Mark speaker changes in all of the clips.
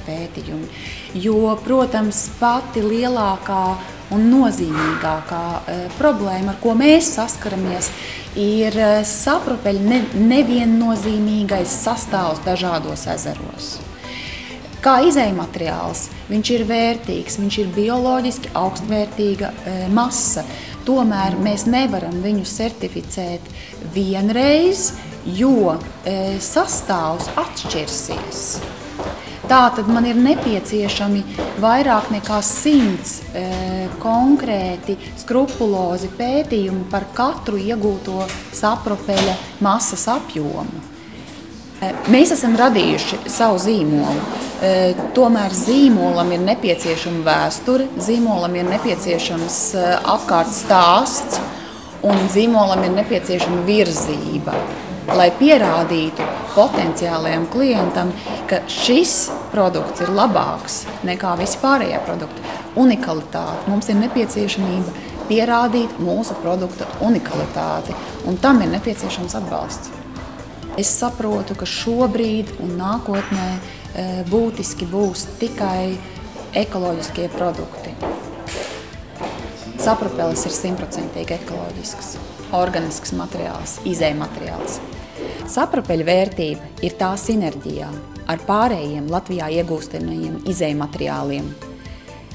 Speaker 1: pētījumi, jo, protams, pati lielākā un nozīmīgākā problēma, ar ko mēs saskaramies, ir saprupeļa neviennozīmīgais sastāvs dažādos ezeros. Kā izejmateriāls viņš ir vērtīgs, viņš ir bioloģiski augstvērtīga masa, tomēr mēs nevaram viņu certificēt vienreiz, jo sastāvs atšķirsies. Tātad man ir nepieciešami vairāk nekā 100 konkrēti skrupulozi pētījumi par katru iegūto saprupeļa masas apjomu. Mēs esam radījuši savu zīmolu, tomēr zīmolam ir nepieciešama vēsture, zīmolam ir nepieciešams apkārt stāsts un zīmolam ir nepieciešama virzība, lai pierādītu potenciālajam klientam, ka šis produkts ir labāks nekā visi pārējie produkti. Unikalitāte. Mums ir nepieciešamība pierādīt mūsu produkta unikalitāti, un tam ir nepieciešams atbalsts. Es saprotu, ka šobrīd un nākotnē būtiski būs tikai ekoloģiskie produkti. Saprupelis ir 100% ekoloģisks, organisks materiāls, izejmateriāls. Saprupeļa vērtība ir tā sinerģijā ar pārējiem Latvijā iegūstamajiem izejmateriāliem.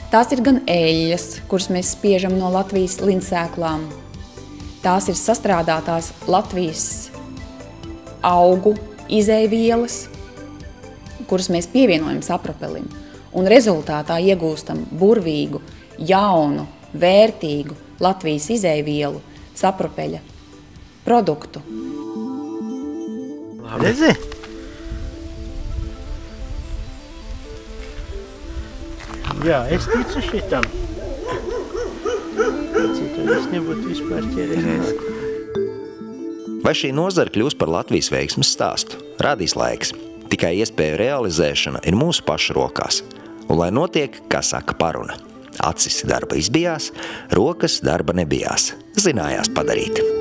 Speaker 1: Tās ir gan eļļas, kuras mēs spiežam no Latvijas lindsēklām. Tās ir sastrādātās Latvijas augu izejvielas, kuras mēs pievienojam saprupelim, un rezultātā iegūstam burvīgu, jaunu, vērtīgu Latvijas izejvielu saprupeļa produktu.
Speaker 2: Redzi? Jā, es ticu šitam. Citādi es nebūtu vispār ķēries.
Speaker 3: Vai šī nozara kļūs par Latvijas veiksmes stāstu? Rādīs laiks. Tikai iespēju realizēšana ir mūsu pašu rokās. Un lai notiek, kā saka paruna. Acis darba izbijās, rokas darba nebijās. Zinājās padarīt.